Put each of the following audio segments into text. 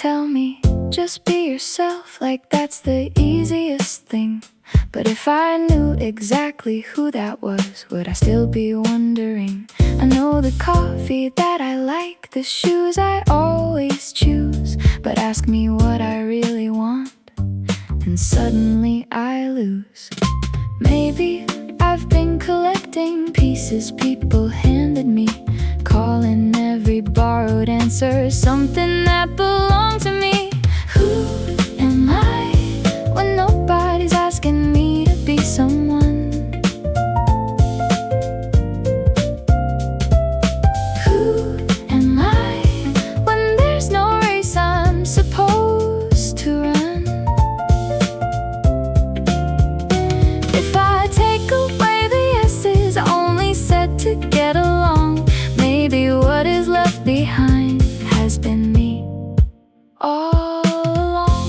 tell me, just be yourself, like that's the easiest thing. But if I knew exactly who that was, would I still be wondering? I know the coffee that I like, the shoes I always choose, but ask me what I really want, and suddenly I lose. Maybe I've been collecting pieces people handed me, calling every borrowed answer something that belonged to me. Who am I when nobody's asking me to be someone? Who am I when there's no race I'm supposed to run? If I take away the yeses only said to get along, maybe what is left behind has been me all along.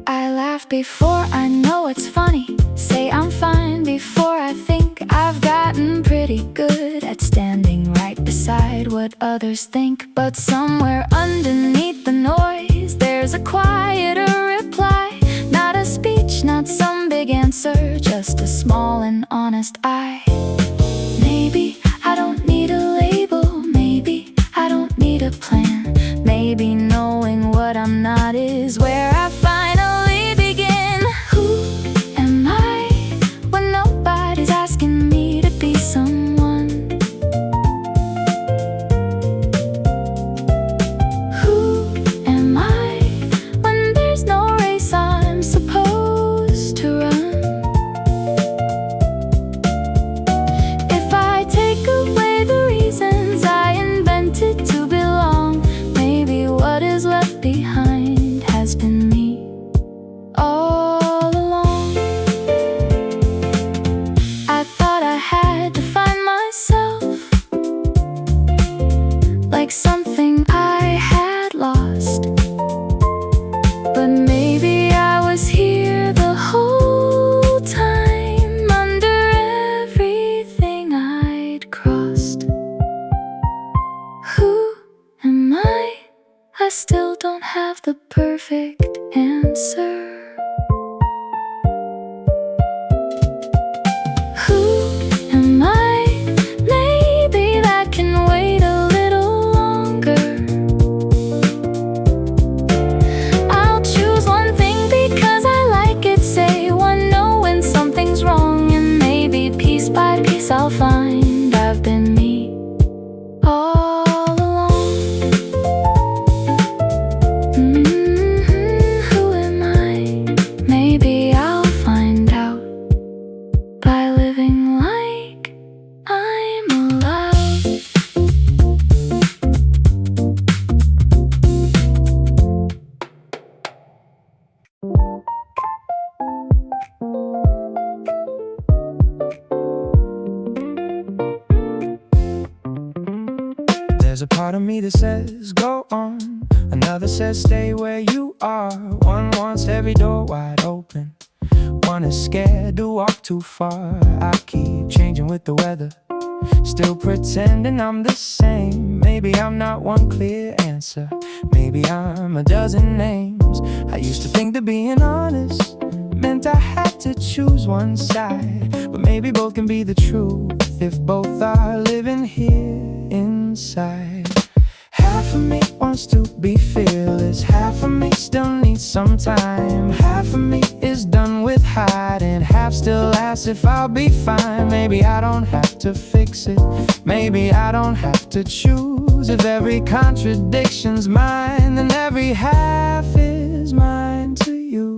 I laugh before I know it's funny, say I'm fine before I think. I've gotten pretty good at standing right beside what others think, but somewhere underneath the noise there's a quieter reply. Not a speech, not some big answer, just a small and honest I. Maybe I don't need a label, maybe I don't need a plan. Maybe knowing what I'm not is where I finally begin. Who am I when nobody's asking me to be someone? Who am I when there's no race I'm supposed to run? If I take away the reasons I invented to belong, maybe what is left behind has been me all along. I thought I had to find myself, like something I had lost. But maybe I was here the whole time, under everything I'd crossed. Who am I? I still don't have the perfect answer. Who am I? Maybe that can wait a little longer. I'll choose one thing because I like it, say one no when something's wrong, and maybe piece by piece I'll find I've been me all along. Who am I? Maybe I'll find out by living like I'm allowed. There's a part of me that says go on, another says stay where you are. One wants every door wide open, one is scared to walk too far. I keep changing with the weather, still pretending I'm the same. Maybe I'm not one clear answer, maybe I'm a dozen names. I used to think that being honest meant I had to choose one side, but maybe both can be the truth if both are living here inside. Half of me wants to be fearless, half of me still needs some time. Half of me is done with hiding, half still asks if I'll be fine. Maybe I don't have to fix it, maybe I don't have to choose. If every contradiction's mine, then every half is mine to use.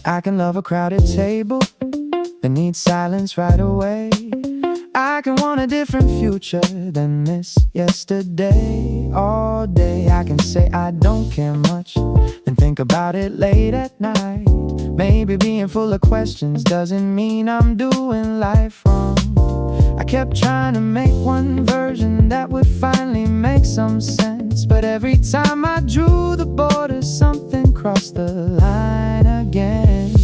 I can love a crowded table that needs silence right away. I can want a different future than this yesterday. All day I can say I don't care much, then think about it late at night. Maybe being full of questions doesn't mean I'm doing life wrong. I kept trying to make one version that would finally make some sense. else. But every time I drew the border, something crossed the line again.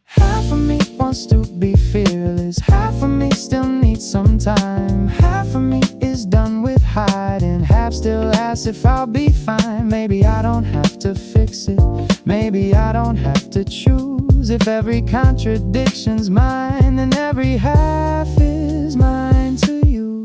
Half of me wants to be fearless, half of me still needs some time. Half of me is done with hiding, half still asks if I'll be fine. Maybe I don't have to fix it, maybe I don't have to choose. If every contradiction's mine, then every half is mine to use.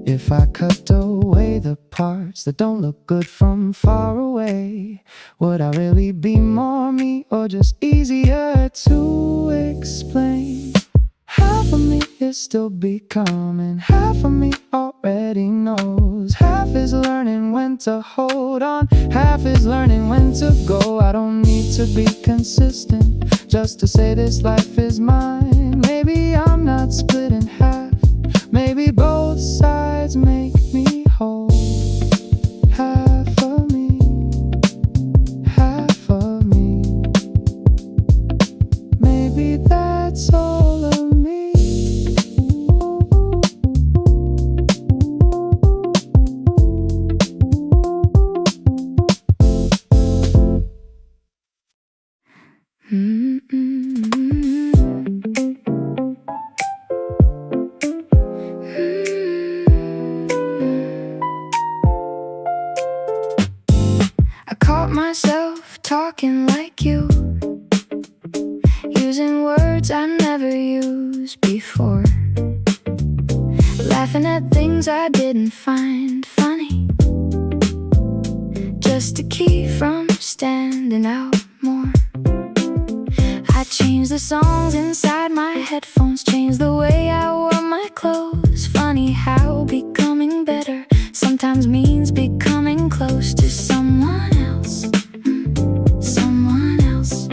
If I cut away the parts that don't look good from far away, would I really be more me or just easier to explain? Half of me is still becoming, half of me already knows. Half is learning when to hold on, half is learning when to go. I don't need to be consistent just to say this life is mine. Maybe I'm not split in half, maybe both sides make me whole. Half of me, half of me. Maybe that's all of me. I caught myself talking like you, using words I never used before, laughing at things I didn't find funny, just to keep from standing out more. I changed the songs inside my headphones, changed the way I wore my clothes. Funny how becoming better sometimes means becoming close to someone else. Someone else.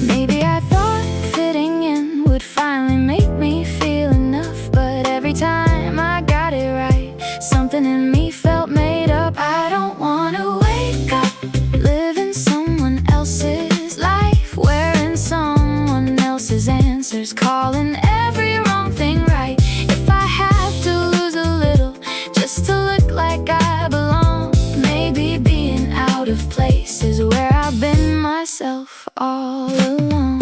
Maybe I thought fitting in would finally make me feel enough, but every time I got it right, something in me felt made up. I don't wanna wake up living someone else's life, wearing someone else's answers, calling every wrong thing right. If I have to lose a little just to look like I belong, maybe being out of place is where I've been myself all along.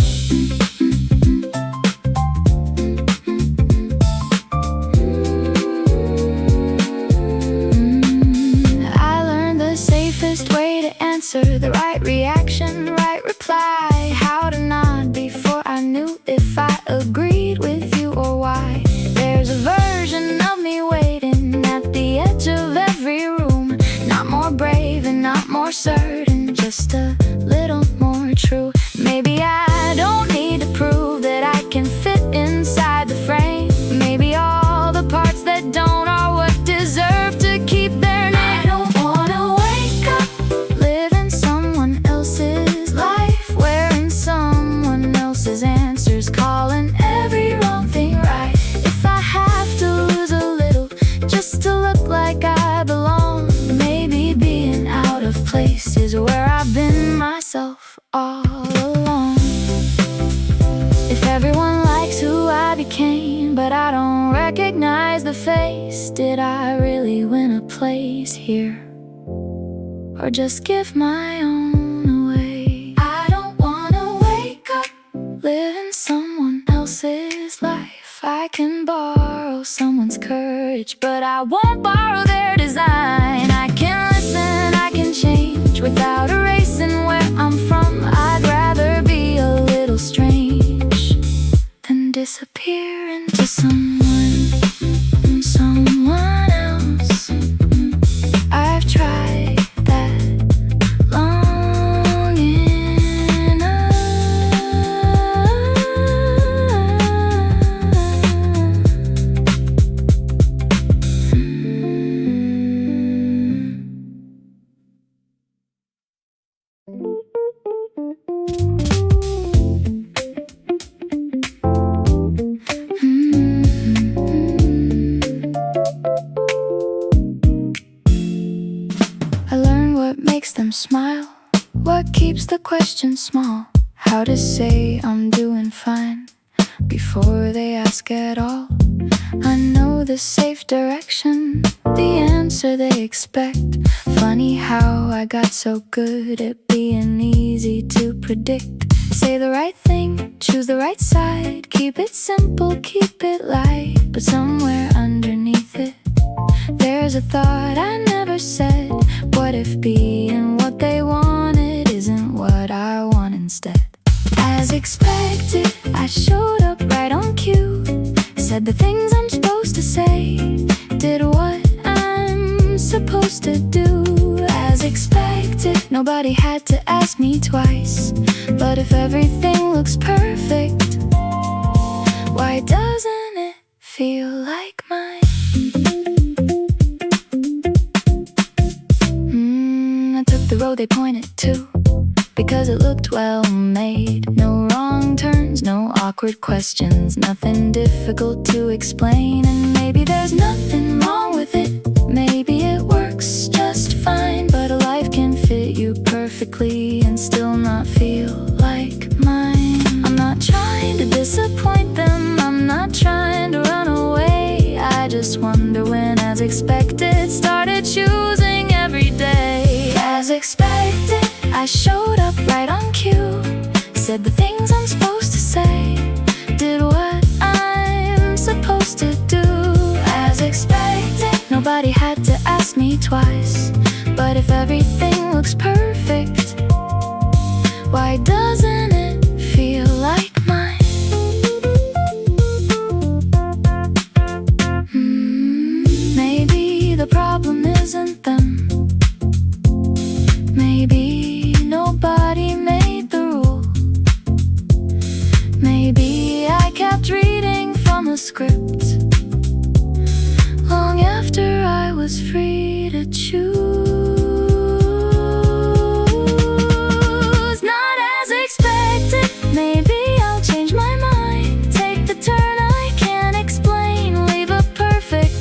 I learned the safest way to answer, the right reaction, right reply, how to nod before I knew if I agreed with you or why. There's a version of me waiting at the edge of every room, not more brave and not more certain, just a little more true. Maybe I don't need to prove that I can fit inside the frame. Maybe all the parts that don't are what deserve to keep their name. I don't wanna wake up living someone else's life, wearing someone else's answers, calling every wrong thing right. If I have to lose a little just to look like I belong, maybe being out of place is where I've been myself all along. If everyone likes who I became, but I don't recognize the face, did I really win a place here, or just give my own away? I don't wanna wake up living someone else's life. I can borrow someone's courage, but I won't borrow their design. I can listen, I can change without erasing where I'm from. I'd rather be a little strange than disappear into someone What makes them smile? What keeps the question small? How to say I'm doing fine before they ask at all. I know the safe direction, the answer they expect. Funny how I got so good at being easy to predict. Say the right thing, choose the right side, keep it simple, keep it light. But somewhere underneath it, there's a thought I never said. What if being what they wanted isn't what I want instead? As expected, I showed up right on cue, said the things I'm supposed to say, did what I'm supposed to do. As expected, nobody had to ask me twice. But if everything looks perfect, why doesn't it feel like mine? I took the road they pointed to, because it looked well made. No wrong turns, no awkward questions, nothing difficult to explain. And maybe there's nothing wrong with it, maybe it works just fine. But a life can fit you perfectly and still not feel like mine. I'm not trying to disappoint them, I'm not trying to run away. I just wonder when, as expected, started choosing every day. As expected, I showed up right on cue, said the things I'm supposed to say, did what I'm supposed to do. As expected, nobody had to ask me twice. But if everything looks perfect, why doesn't it feel like mine? Maybe the problem isn't them. Maybe nobody made the rule. Maybe I kept reading from a script long after I was free to choose. Not as expected, maybe I'll change my mind, take the turn I can't explain, leave a perfect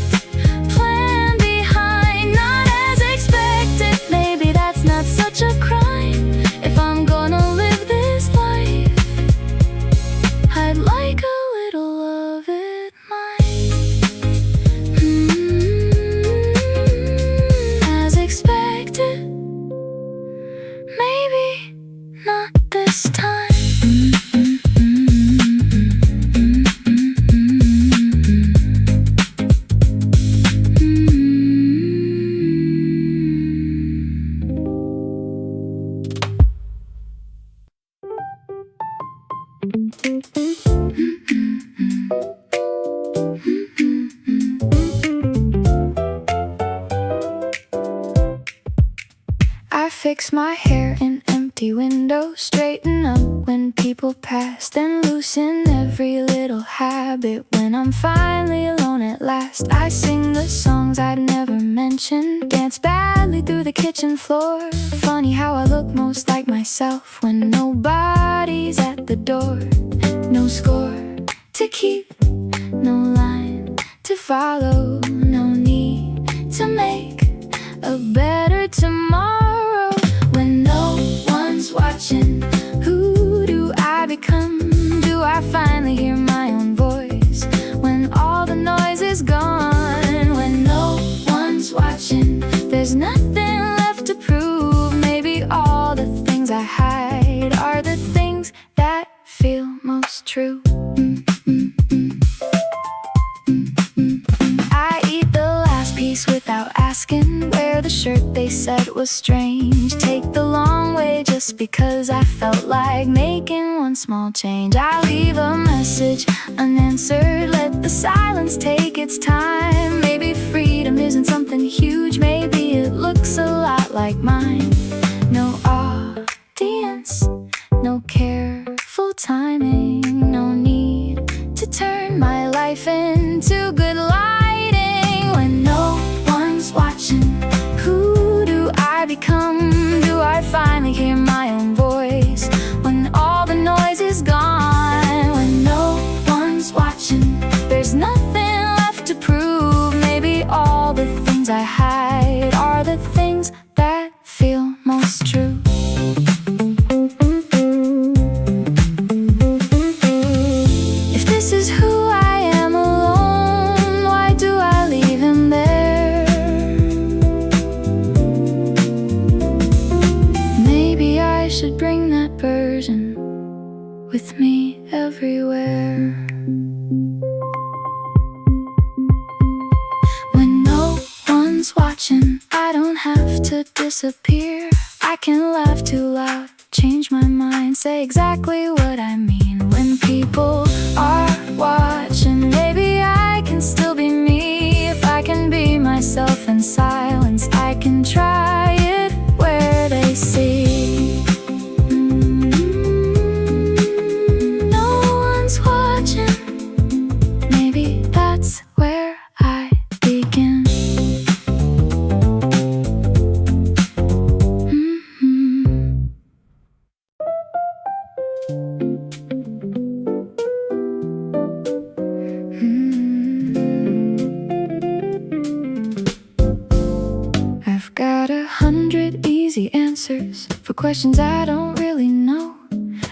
plan behind. Not as expected, maybe that's not such a crime. If I'm gonna live this life, I'd like a little of it mine. As expected, maybe not this time. I fix my hair in empty windows, straighten up when people pass, then loosen every little habit when I'm finally alone at last. I sing the songs I'd never mentioned, dance badly through the kitchen floor. Funny how I look most like myself when nobody's at the door. No score to keep, no line to follow, no need to make a better tomorrow. When no one's watching, who do I become? Do I finally hear my own voice when all the noise is gone? When no one's watching, there's nothing left to prove. Maybe all the things I hide are the things that feel most true. I eat the last piece without asking, wear the shirt they said was strange, take the long way just because I felt like making one small change. I leave a message unanswered, let the silence take its time. Maybe freedom isn't something huge, maybe it looks a lot like mine. No audience, no careful timing, no need to turn my life into good lighting. When no one's watching, who do I become? Do I finally hear my own voice when all the noise is gone? When no one's watching, there's nothing left to prove. Maybe all the things I hide are the things that feel with me everywhere. When no one's watching, I don't have to disappear. I can laugh too loud, change my mind, say exactly what I mean. When people are watching, maybe I can still be me. If I can be myself in silence, I can try it where they see. No one's watching, maybe that's where I begin. I've got 100 easy answers for questions I don't really know.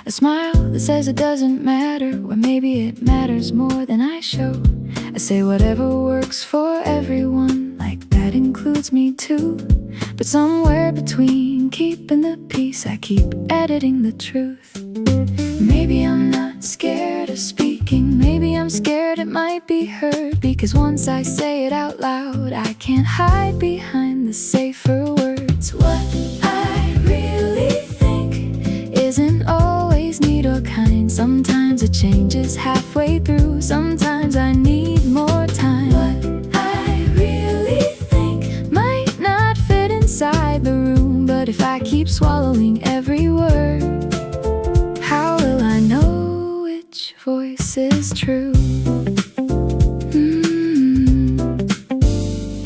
A smile that says it doesn't matter, or maybe it matters more than I show. I say whatever works for everyone, like that includes me too. But somewhere between keeping the peace, I keep editing the truth. Maybe I'm not scared of speaking, maybe I'm scared it might be heard. Because once I say it out loud, I can't hide behind the safer words. What I really think isn't always neat or kind. Sometimes it changes halfway through, sometimes I need more time. What I really think might not fit inside the room, but if I keep swallowing every word, how will I know which voice is true?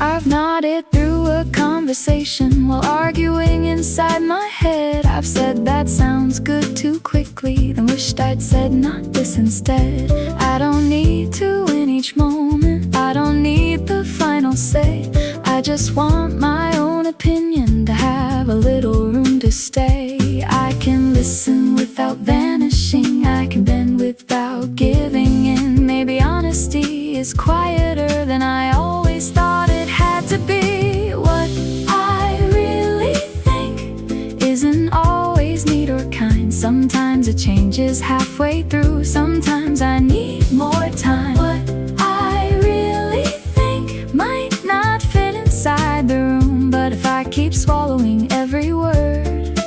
I've nodded through a conversation while arguing inside my head. I've said that sounds good too quickly, then wished I'd said not this instead. I don't need to win each moment, I don't need the final say. I just want my own opinion to have a little room to stay. I can listen without vanishing, I can bend without giving in. Maybe honesty is quieter than I always thought it had to be. What I really think isn't always neat or kind. Sometimes it changes halfway through, sometimes I need more time. What I really think might not fit inside the room, but if I keep swallowing every word,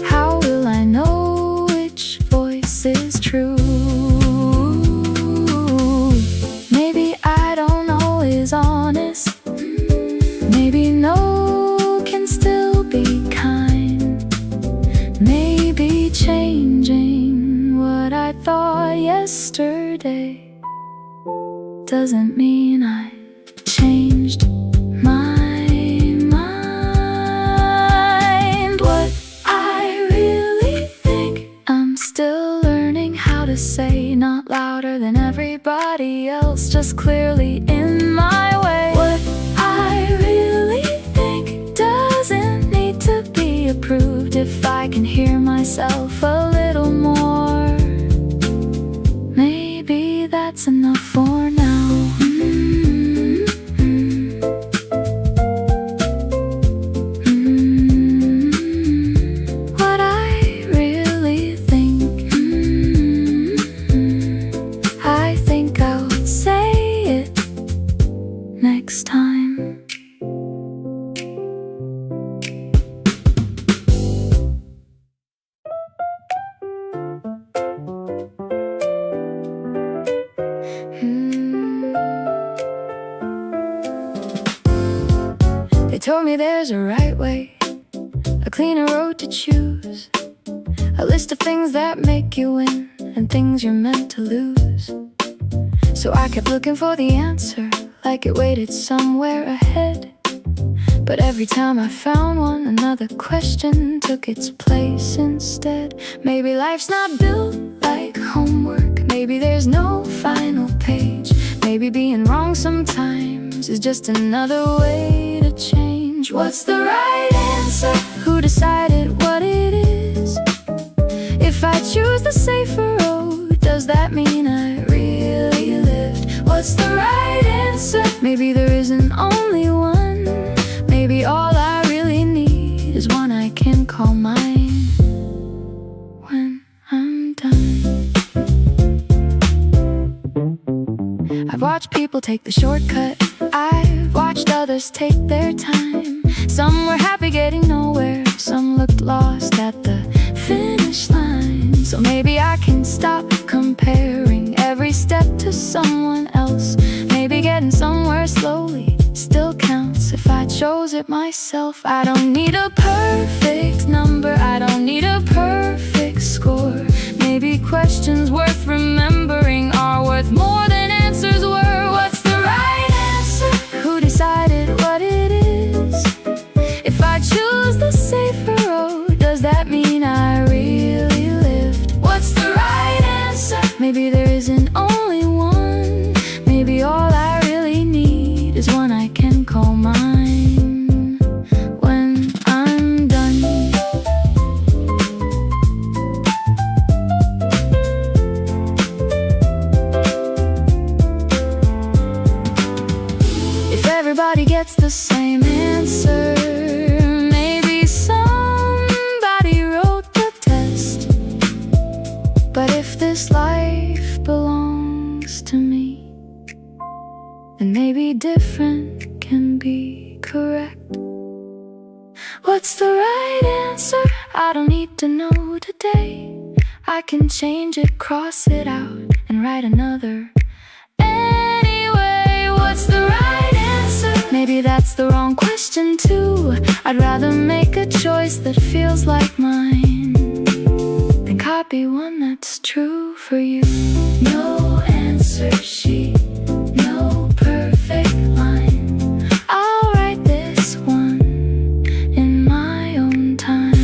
how will I know which voice is true? Maybe I don't always honest, maybe no can still be kind. Maybe changing what I thought yesterday doesn't mean I changed my mind. What I really think I'm still learning how to say, not louder than everybody else, just clearly in my way. What I really think doesn't need to be approved. If I can hear myself a little more, maybe that's enough for now. What I really think, I think I'll say it next time. They told me there's a right way, a cleaner road to choose, a list of things that make you win and things you're meant to lose. So I kept looking for the answer, like it waited somewhere ahead. But every time I found one, another question took its place instead. Maybe life's not built like homework, maybe there's no final page. Maybe being wrong sometimes is just another way to change. What's the right answer? Who decided what it is? If I choose the safer road, does that mean I really lived? What's the right answer? Maybe there isn't only one. Maybe all I really need is one I can call mine when I'm done. watched people take the shortcut. I've watched others take their time. Some were happy getting nowhere, some looked lost at the finish line. So maybe I can stop comparing every step to someone else. Maybe getting somewhere slowly still counts if I chose it myself. I don't need a perfect number, I don't need a perfect score. Maybe questions worth remembering are worth more than answers were. What's the right answer? Who decided what it is? If I choose the safer road, does that mean I really lived? What's the right answer? Maybe there isn't only one. Maybe all I really need is one I can call mine when I'm done. If everybody gets the same answer, maybe somebody wrote the test. But if this life belongs to me, then maybe different can be correct. What's the right answer? I don't need to know today. I can change it, cross it out, and write another. Anyway, what's the right answer? Maybe that's the wrong question too. I'd rather make a choice that feels like mine than copy one that's true for you. No answer sheet, no perfect line. I'll write this one in my own time.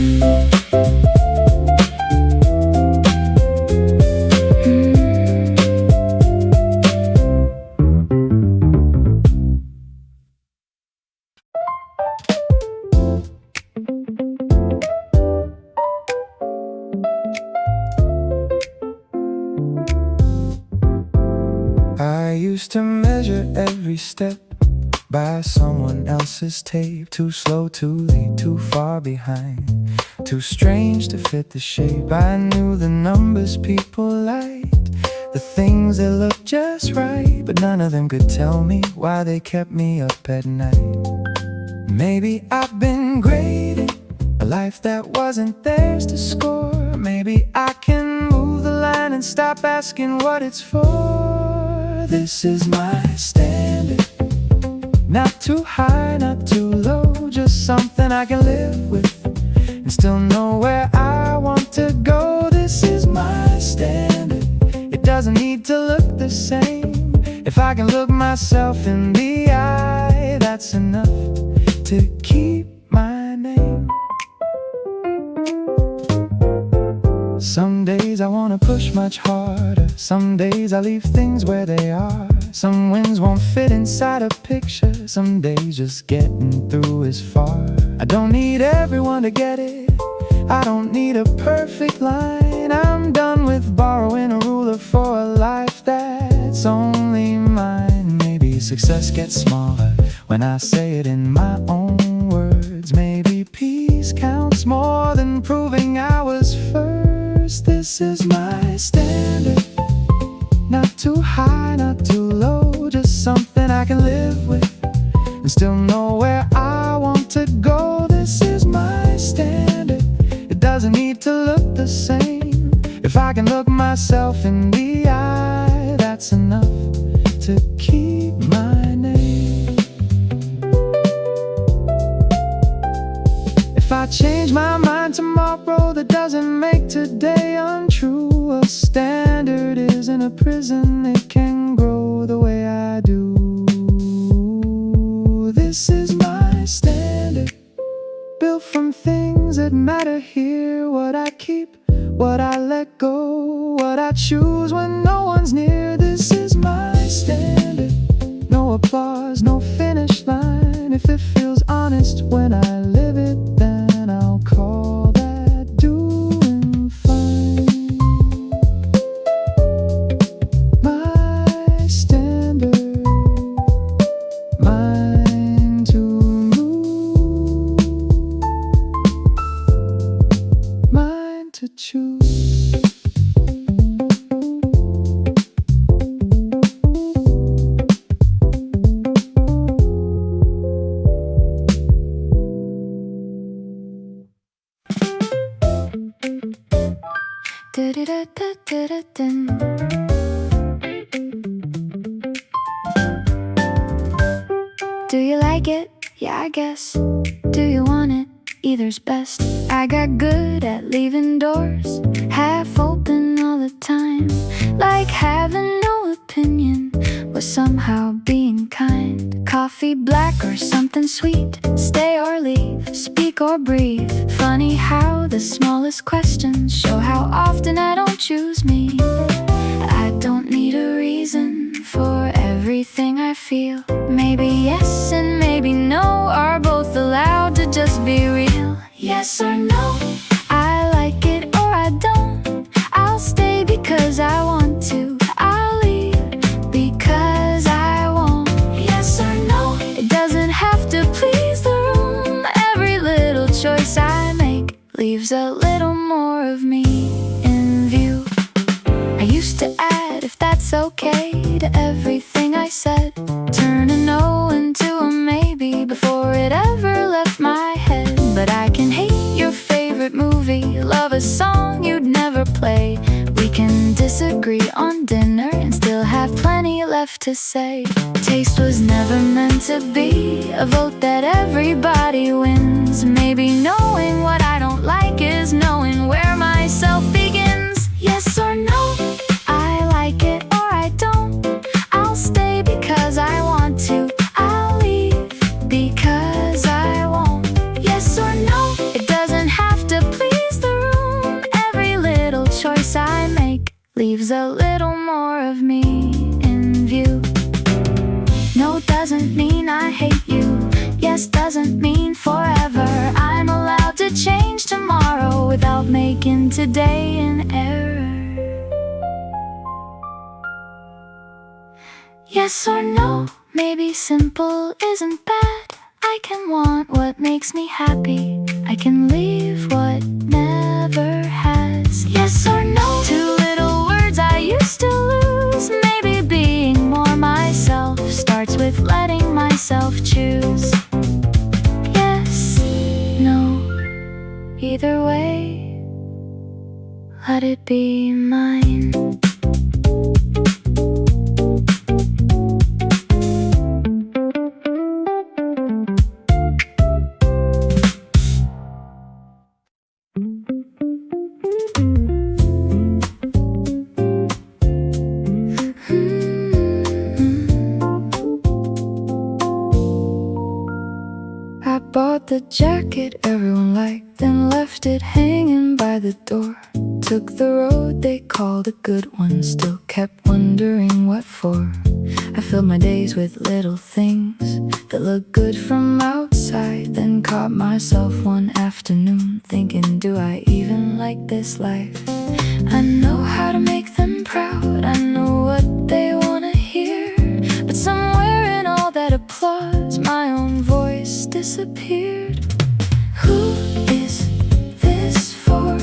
I used to measure every step by someone else's tape. Too slow, too late, too far behind, too strange to fit the shape. I knew the numbers people liked, the things that looked just right, but none of them could tell me why they kept me up at night. Maybe I've been graded a life that wasn't theirs to score. Maybe I can move the line and stop asking what it's for. This is my standard, not too high, not too low, just something I can live with and still know where I want to go. This is my standard, it doesn't need to look the same. If I can look myself in the eye, that's enough to keep my name. Some days I wanna push much harder, some days I leave things where they are. Some wins won't fit inside a picture, some days just getting through is far. I don't need everyone to get it, I don't need a perfect line. I'm done with borrowing a ruler for a life that's only mine. Maybe success gets smaller when I say it in my own words. Maybe peace counts more than proving I was first. This is my standard, not too high, not too low, just something I can live with and still know where I want to go. This is my standard, it doesn't need to look the same. If I can look myself in the eye, that's enough to keep my name. If I change my mind tomorrow, that doesn't make today untrue. A standard isn't a prison, it can grow the way I do. This is my standard, built from things that matter here. What I keep, what I let go, what I choose when no one's near. This is my standard, no applause, no finish line. If it feels honest when I live it, then I'll call that doing fine. My standard, mine to move, mine to choose. Du-du-du-du-du-du-dun. Do you like it? Yeah, I guess. Do you want it? Either's best. I got good at leaving doors half open all the time, like having no opinion was somehow being kind. Coffee black or something sweet, stay or leave, speak or breathe. Funny how the smallest questions show how often I don't choose me. I don't need a reason for everything I feel. Maybe yes and maybe no are both allowed to just be real. Yes or no, I like it or I don't. I'll stay because I want to, I'll leave because I won't. Yes or no, it doesn't have to please the room. Every little choice I make leaves a little more of me in view. I used to add if that's okay to everything I said, turn a no into a maybe before it ever left my head. But I can hate your favorite movie, love a song you'd never play. We can disagree on dinner and still have plenty left to say. Taste was never meant to be a vote that everybody wins. Maybe knowing what I don't like is knowing where myself begins. Yes or no, I like it or I don't. I'll stay because I want to, I'll leave because I won't. Yes or no, it doesn't have to please the room. Every little choice I make leaves a little more of me in view. No doesn't mean I hate you. Yes doesn't mean forever. I'm allowed to change tomorrow without making today an error. Yes or no, maybe simple isn't bad. I can want what makes me happy. I can leave what never has. Yes or no, two little words I used to lose. Maybe being more myself starts with letting myself choose. Yes, no, either way, let it be mine. I bought the jacket everyone liked, then left it hanging by the door. Took the road they called a good one, still kept wondering what for. I filled my days with little things that look good from outside, then caught myself one afternoon thinking, do I even like this life? I know how to make them proud, I know what they wanna hear, but somewhere in all that applause my own voice disappeared. Who is this for?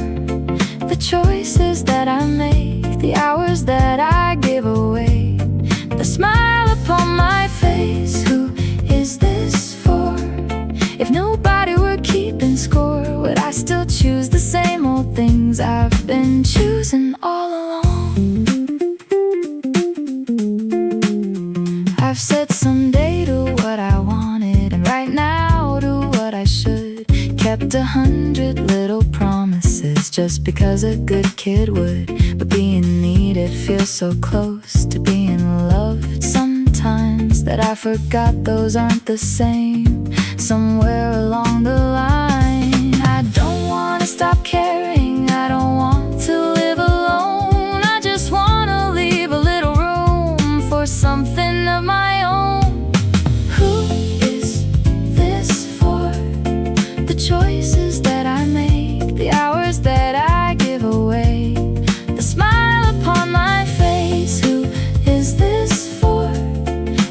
The choices that I make, the hours that I give away, the smile upon my face. Who is this for? If nobody were keeping score, would I still choose the same old things I've been choosing all along? I've said someday to what I wanted, and right now to what I should. Kept 100 little promises just because a good kid would. But being needed feels so close to being loved sometimes that I forgot those aren't the same. Somewhere along the line, I don't want to stop caring, I don't want to live alone. I just want to leave a little room for something of my own. Who is this for? The choices that I make, the hours that I give away, the smile upon my face. Who is this for?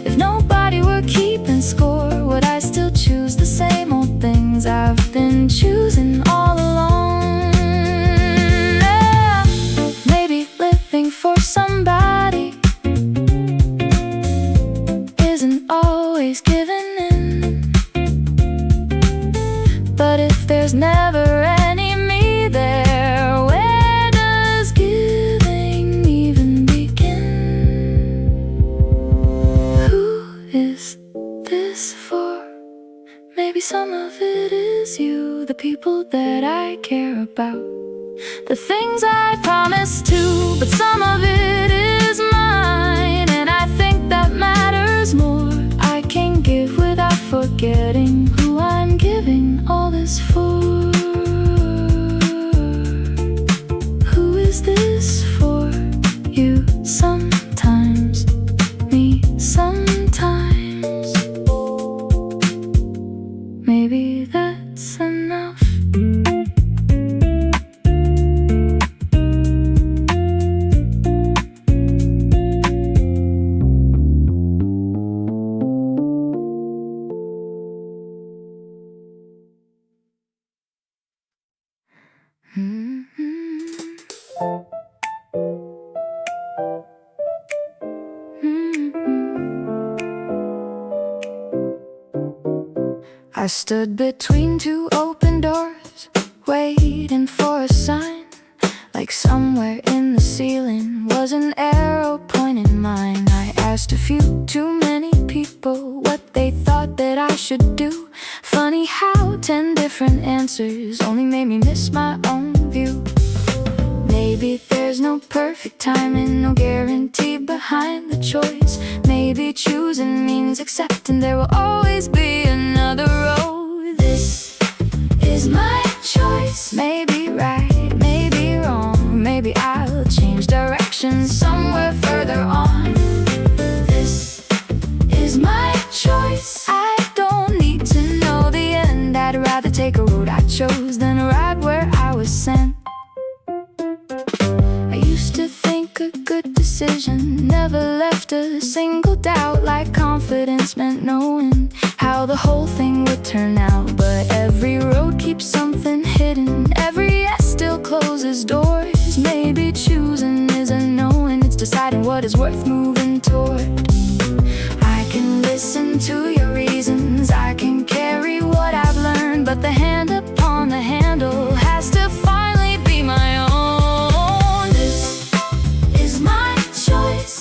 If nobody were keeping score, would I still choose the same old things I've been choosing all along? people that I care about, the things I promised to, but some of it is mine, and I think that matters more. I can give without forgetting who I'm giving all this for. Who is this for? You sometimes, me sometimes. Maybe that's enough. I stood between two open doors, waiting for a sign. Like somewhere in the ceiling was an arrow pointing mine. I asked a few too many people what they thought that I should do. Funny how 10 different answers only made me miss my own view. Maybe there's no perfect timing, no guarantee behind the choice. Maybe choosing means accepting there will always be another road. This is my choice. Maybe right, maybe wrong. Maybe I'll change direction somewhere further on. This is my choice. I don't need to know the end. I'd rather take a road I chose than a ride where I was sent. To think a good decision never left a single doubt. Like confidence meant knowing how the whole thing would turn out. But every road keeps something hidden. Every yes still closes doors. Maybe choosing isn't knowing, it's deciding what is worth moving toward. I can listen to your reasons, I can carry what I've learned, but the hand upon the handle has to finally be my own.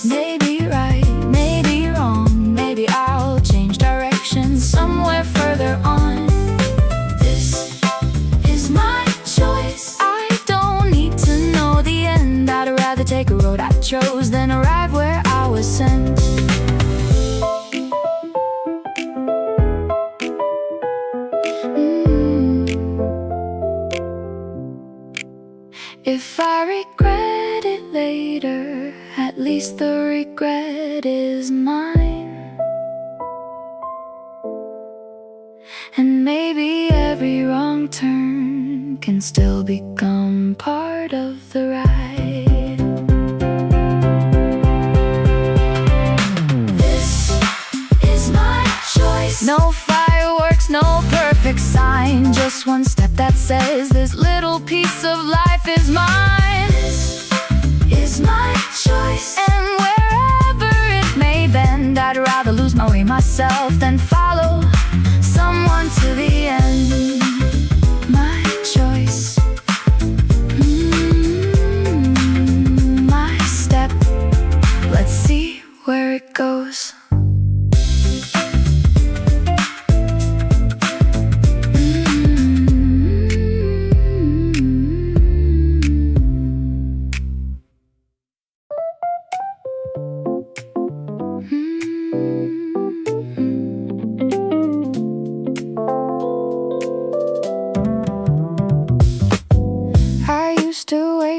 Maybe right, maybe wrong. Maybe I'll change direction somewhere further on. This is my choice. I don't need to know the end. I'd rather take a road I chose than arrive where I was sent. If I regret it later, at least the regret is mine. And maybe every wrong turn can still become part of the ride. This is my choice. No fireworks, no perfect sign, just one step that says this little piece of life is mine. This is my choice. And wherever it may bend, I'd rather lose my way myself than follow someone to the end. My choice. My step. Let's see where it goes.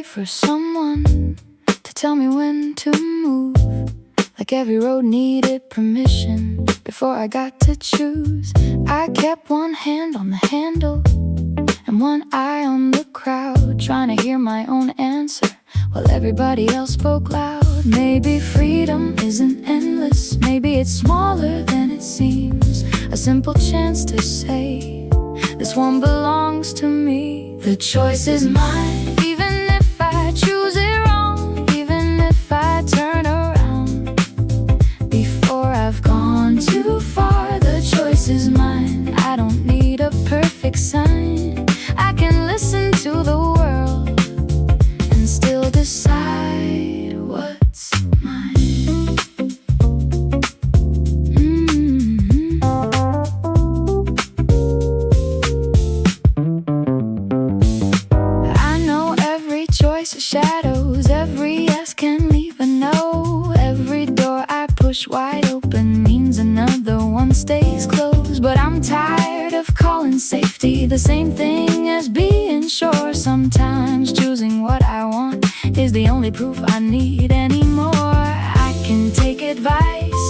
For someone to tell me when to move, like every road needed permission before I got to choose. I kept one hand on the handle and one eye on the crowd, trying to hear my own answer while everybody else spoke loud. Maybe freedom isn't endless, maybe it's smaller than it seems. A simple chance to say, this one belongs to me. The choice is mine, even if I choose it wrong, even if I turn around before I've gone too far. The choice is mine. I don't need a perfect sign. I can listen to the world and still decide what's mine. choice of shadows. Every yes can leave a no. Every door I push wide open means another one stays closed. But I'm tired of calling safety the same thing as being sure. Sometimes choosing what I want is the only proof I need anymore. I can take advice,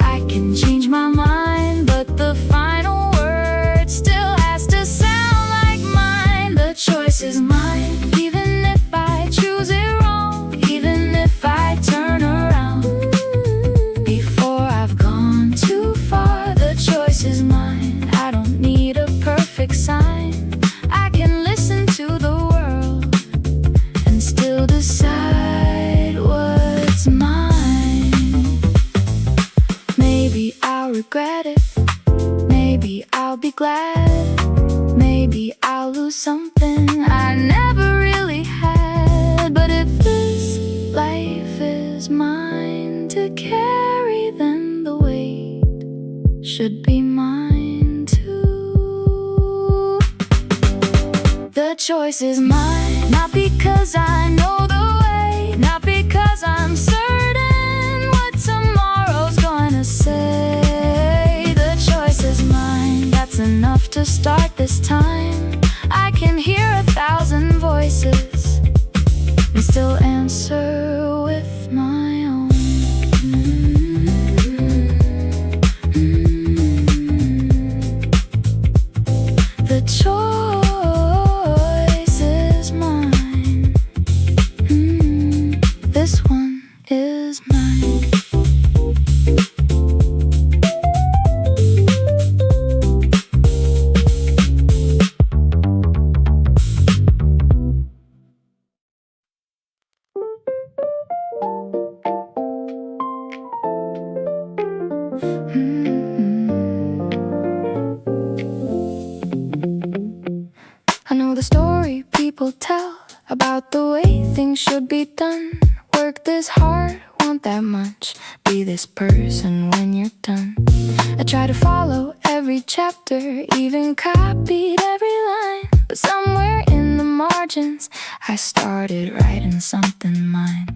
I can change my mind, but the final word still has to sound like mine. The choice is mine, even if I choose it wrong, even if I turn around before I've gone too far. The choice is mine, I don't need a perfect sign. I can listen to the world and still decide what's mine. Maybe I'll regret it, maybe I'll be glad, maybe I'll lose something I never really had. But if this life is mine to carry, then the weight should be mine too. The choice is mine, not because I know the way, not because I'm certain what tomorrow's gonna say. The choice is mine, that's enough to start this time. I can hear 1,000 voices and still answer with my own. The choice is mine. This one is mine. I know the story people tell about the way things should be done. Work this hard, want that much, be this person when you're done. I try to follow every chapter, even copied every line. But somewhere in the margins, I started writing something mine.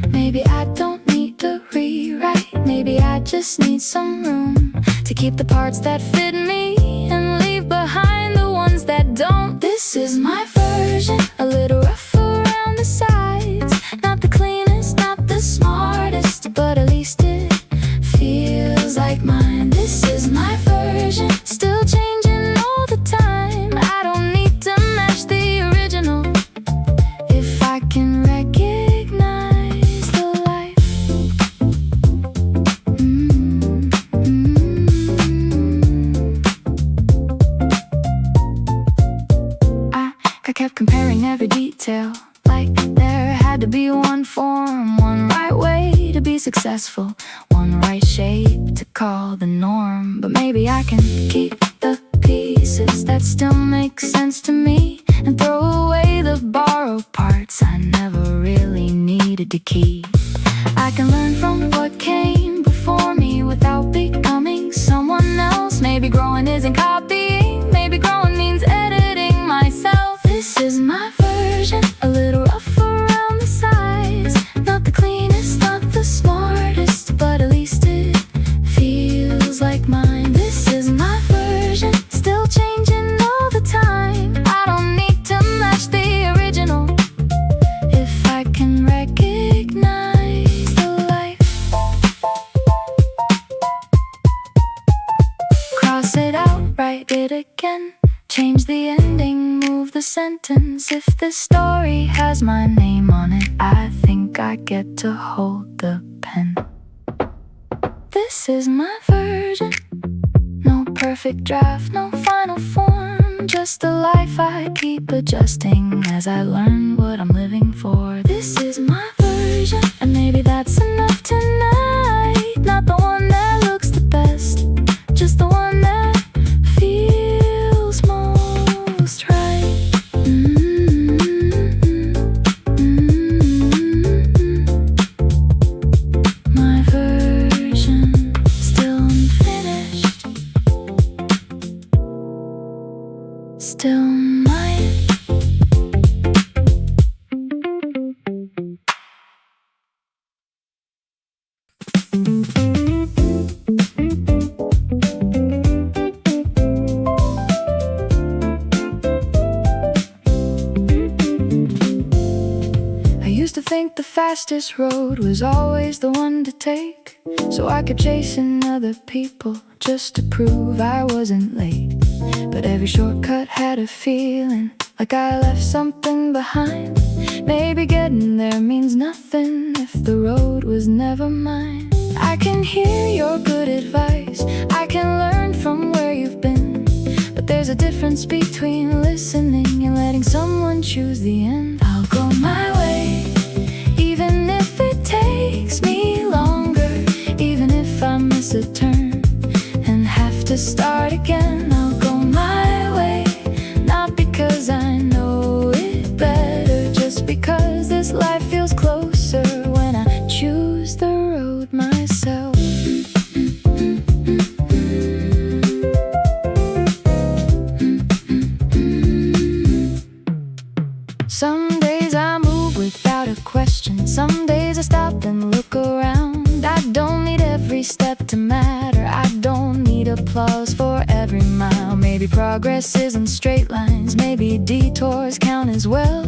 Maybe I don't need to rewrite, maybe I just need some room to keep the parts that fit me and leave behind the ones that don't. This is my version, a little rough around the sides. Not the cleanest, not the smartest, but at least it feels like mine. This is my version, still changing all the time. I don't need to match the original if I can recognize the life. I kept comparing every detail, like there had to be one form, one right way to be successful, one right shape to call the norm. But maybe I can keep the pieces that still make sense to me and throw away the borrowed parts I never really needed to keep. I can learn from what came before me without becoming someone else. Maybe growing isn't copying, maybe growing means editing myself. This is my version, a little rough around the sides. Not the cleanest, not the smartest, but at least it feels like mine. This is my version, still changing all the time. I don't need to match the original if I can recognize the life. Cross it out, write it again. Change the ending, move the sentence. If this story has my name on it, I think I get to hold the pen. This is my version, no perfect draft, no final form, just a life I keep adjusting as I learn what I'm living for. This is my version, and maybe that's enough tonight. Not the one that looks the best, just the one that feels most right. My version, still unfinished, still mine. I used to think the fastest road was always the one to take, so I kept chasing other people just to prove I wasn't late. But every shortcut had a feeling like I left something behind. Maybe getting there means nothing if the road was never mine. I can hear your good advice, I can learn from where you've been, but there's a difference between listening and letting someone choose the end. I'll go my way, even if it takes me longer, even if I miss a turn and have to start again. I'll go my way, not because I know it better, just because this life feels closer when I choose the road myself. Some days I move without a question, some days I stop and look around. I don't need every step to matter, I don't need applause for every mile. Maybe progress isn't straight lines, maybe detours count as well.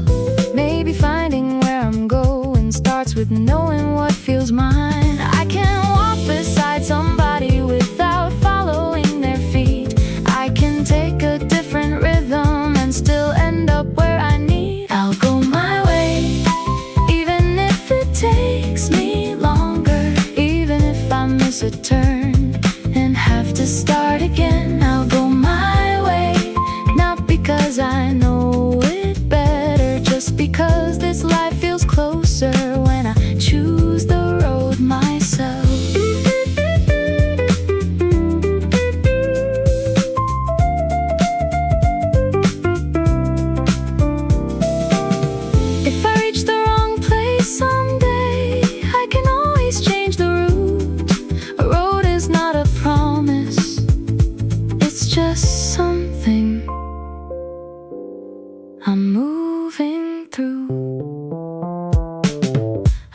Maybe finding where I'm going starts with knowing what feels mine. I can't walk beside somebody without following their feet. I can take a different rhythm and still end up where I need. I'll go my way, even if it takes me longer, even if I miss a turn and have to start again. I'll go my way, not because I know it better, just because this life feels closer when I choose the road myself. If I reach the wrong place someday, I can always change the route. A road is not a promise, it's just something I'm moving through.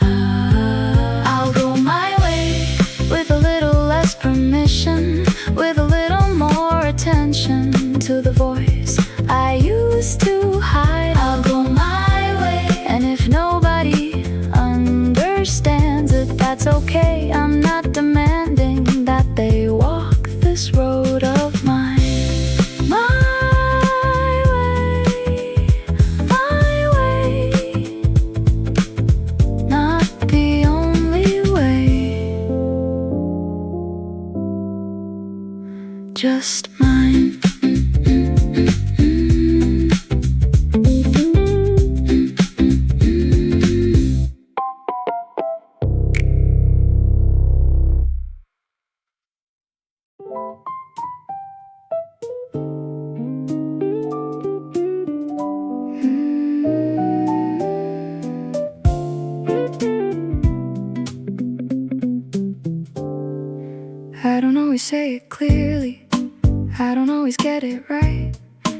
I'll go my way, with a little less permission, with a little more attention to the voice I used to hide. I'll go my way, and if nobody understands it, that's okay. I'm not demanding that they walk this road of mine. My way, not the only way, just mine. I don't always say it clearly, I don't always get it right.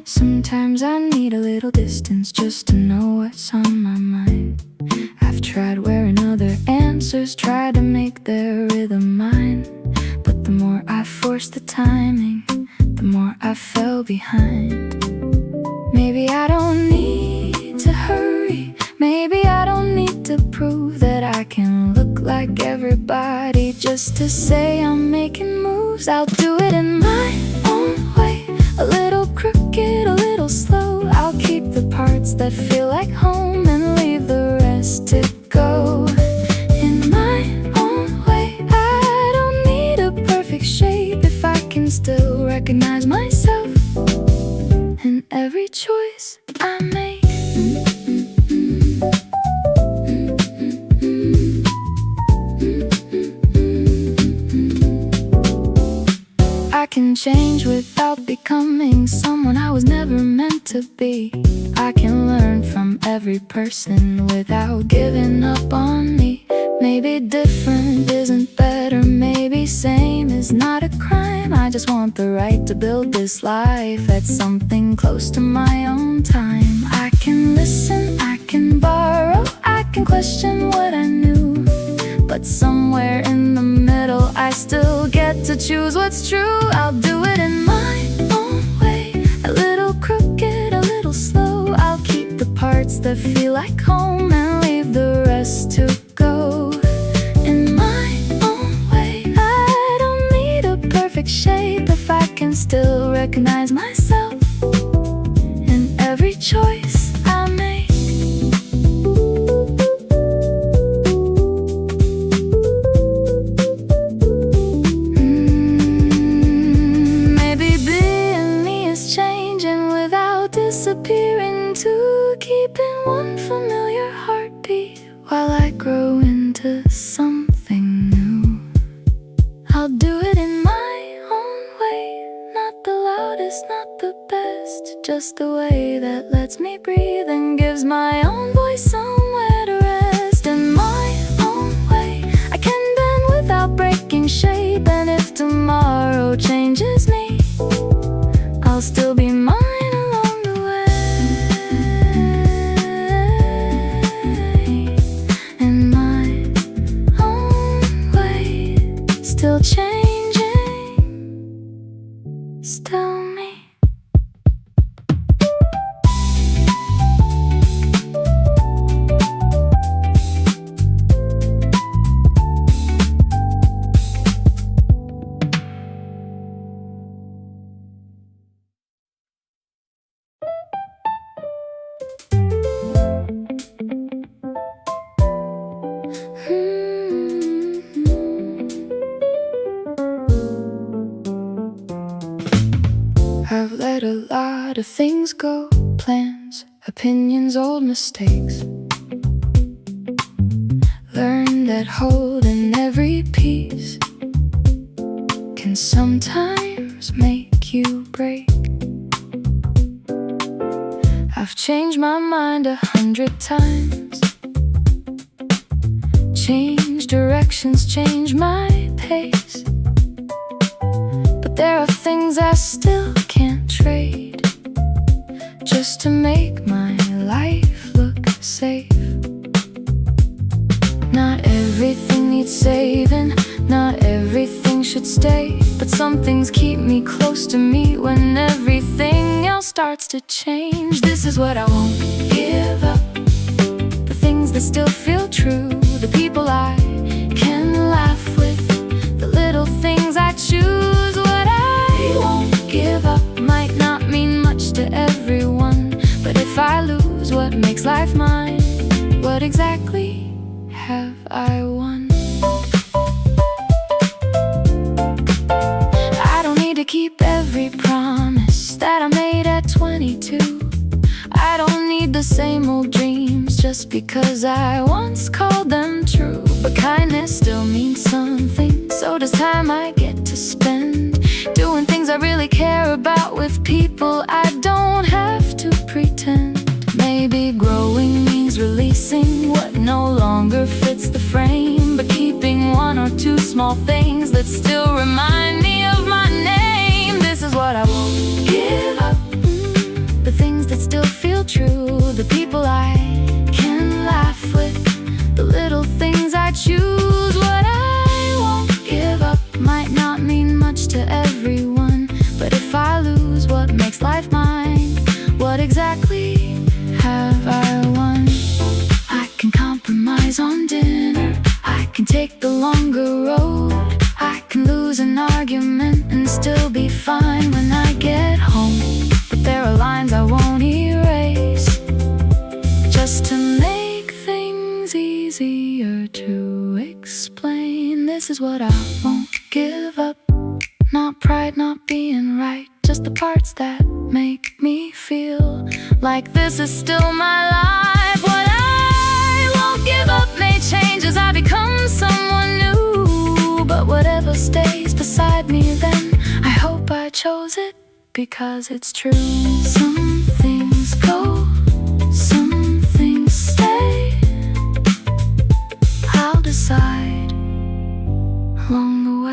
Sometimes I need a little distance just to know what's on my mind. I've tried wearing other answers, tried to make their rhythm mine, but the more I forced the timing, the more I fell behind. Maybe I don't need to hurry, maybe I don't need to prove that I can look like everybody just to say I'm making moves. I'll do it in my own way, a little crooked, a little slow. I'll keep the parts that feel like home and leave the rest to go. In my own way, I don't need a perfect shape if I can still recognize myself in every choice I make. I can change without becoming someone I was never meant to be. I can learn from every person without giving up on me. Maybe different isn't better, maybe same is not a crime. I just want the right to build this life at something close to my own time. I can listen, I can borrow, I can question what I knew, but somewhere in the middle to choose what's true. I'll do it in my own way, a little crooked, a little slow. I'll keep the parts that feel like home and leave the rest to go. In my own way, I don't need a perfect shape if I can still recognize myself in every choice I make. Disappearing to keeping one familiar heartbeat while I grow into something new. I'll do it in my own way, not the loudest, not the best, just the way that lets me breathe and gives my own voice somewhere to rest. In my own way, I can bend without breaking shape, and if tomorrow changes me, I'll still be mine. Still changing, still me. I've let a lot of things go, plans, opinions, old mistakes. Learned that holding every piece can sometimes make you break. I've changed my mind 100 times, changed directions, changed my pace. There are things I still can't trade, just to make my life look safe. Not everything needs saving, not everything should stay, but some things keep me close to me when everything else starts to change. This is what I won't give up, the things that still feel true, the people I can laugh with, the little things I choose. Give up might not mean much to everyone, but if I lose what makes life mine, what exactly have I won? I don't need to keep every promise that I made at 22. I don't need the same old dreams just because I once called them true. But kindness still means something, so does time I get to spend doing things I really care about with people I don't have to pretend. Maybe growing means releasing what no longer fits the frame, but keeping one or two small things that still remind me of my name. This is what I won't give up, the things that still feel true, the people I can laugh with, the little things I choose. What I won't give up might not mean much to everyone, but if I lose what makes life mine, what exactly have I won? I can compromise on dinner, I can take the longer road, I can lose an argument and still be fine when I get home. But there are lines I won't erase, just to make things easier to explain. This is what I won't give up, not pride, not being right, just the parts that make me feel like this is still my life. What I won't give up may change as I become someone new, but whatever stays beside me then, I hope I chose it because it's true. Some things go, some things stay. I'll decide along the way.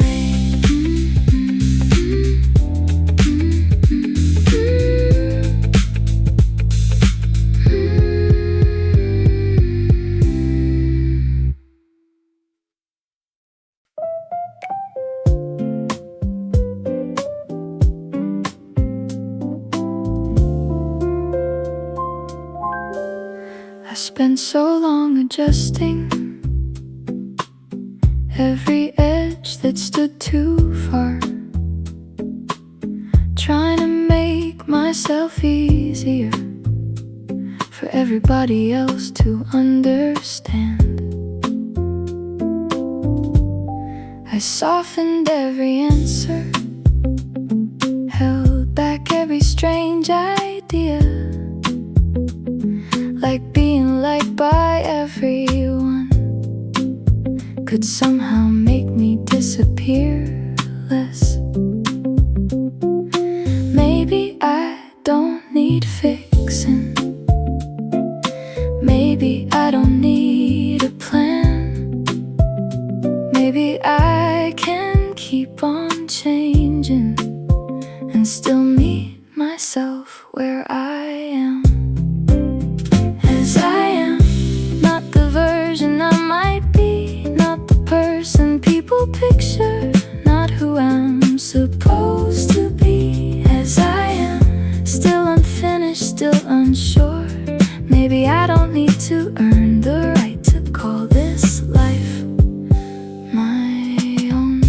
I spent so long adjusting every edge that stood too far, trying to make myself easier for everybody else to understand. I softened every answer, held back every strange idea, like being liked by everyone could somehow make me disappear less. Maybe I don't need fixing. Maybe I don't need a plan. Maybe I can keep on changing and still meet myself where I am. As I am, not the version I might be, not the person people picture, not who I'm supposed to be. As I am, still unfinished, still unsure. Maybe I don't need to earn the right to call this life my own.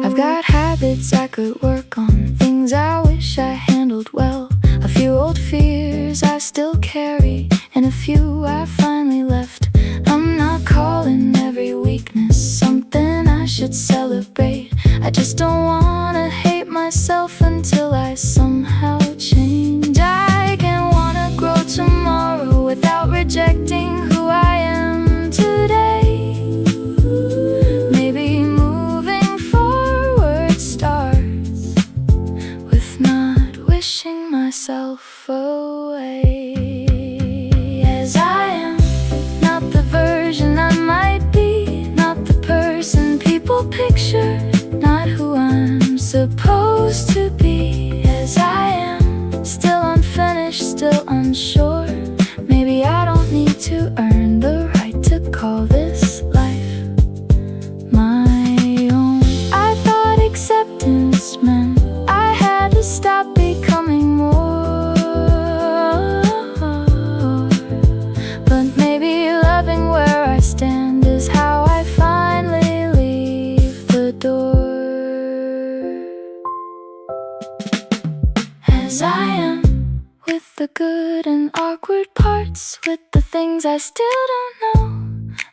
I've got habits I could work on, things I wish I handled well, a few old fears I still carry, and a few I finally left. I'm not calling every weakness something I should celebrate. I just don't wanna hate myself until I somehow change. I can wanna grow tomorrow without rejecting who I am today. Maybe moving forward starts with not wishing myself away. As I am, not the version I might be, not the person people picture, not who I'm supposed to be. As I am, still unfinished, still unsure. Maybe I don't need to earn the right to call this life my own. I thought acceptance meant I had to stop becoming more, but maybe loving where I stand is how I finally leave the door. As I am, with the good and awkward parts, with the things I still don't know,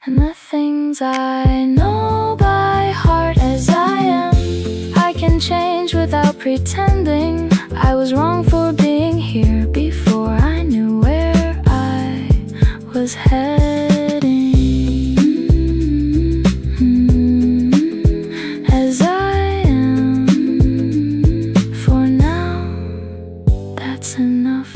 and the things I know by heart. As I am, I can change without pretending I was wrong for being here before I knew where I was heading. As I am, for now, that's enough.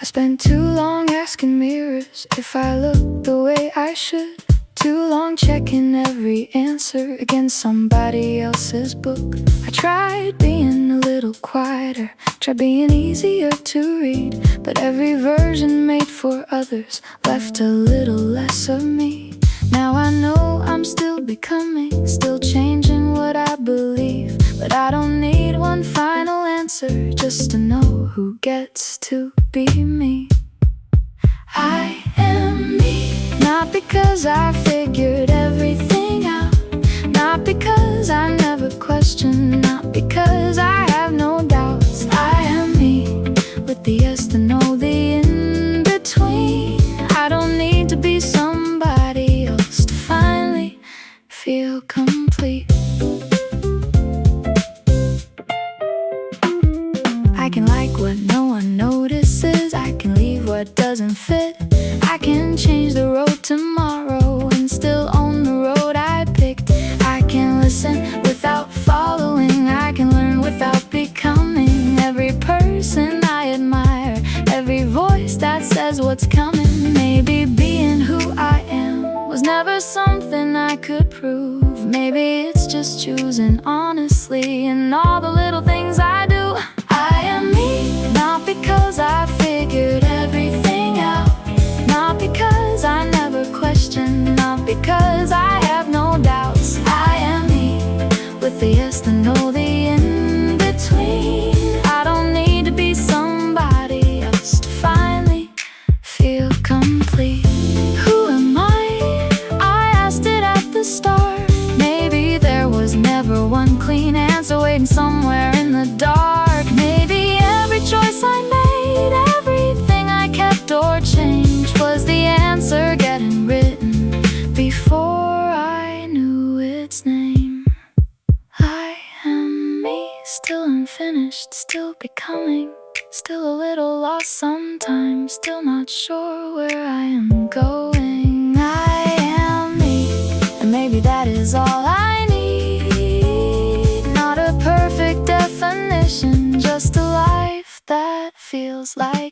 I spent too long asking mirrors if I look the way I should, too long checking every answer against somebody else's book. I tried being a little quieter, tried being easier to read, but every version made for others left a little less of me. Now I know I'm still becoming, still changing what I believe, but I don't need one final answer just to know who gets to be me. I am me, not because I figured everything out, not because I never question, not because I have no doubts. I am me, with the yes, the no, the in-between. I don't need to be somebody else to finally feel complete. I can like what no one notices, I can leave what doesn't fit, I can change the road tomorrow and still own the road I picked. I can listen without following, I can learn without becoming every person I admire, every voice that says what's coming. Maybe being who I am was never something I could prove. Maybe it's just choosing honestly in all the little things I do. I am me, not lost and know the in-between. I don't need to be somebody else to finally feel complete. Who am I? I asked it at the start. Maybe there was never one clean answer waiting somewhere in the dark. Maybe every choice I made, everything I kept or changed, was the answer getting written before I knew its name. I am me, still unfinished, still becoming, still a little lost sometimes, still not sure where I am going. I am me, and maybe that is all I need. Not a perfect definition, just a life that feels like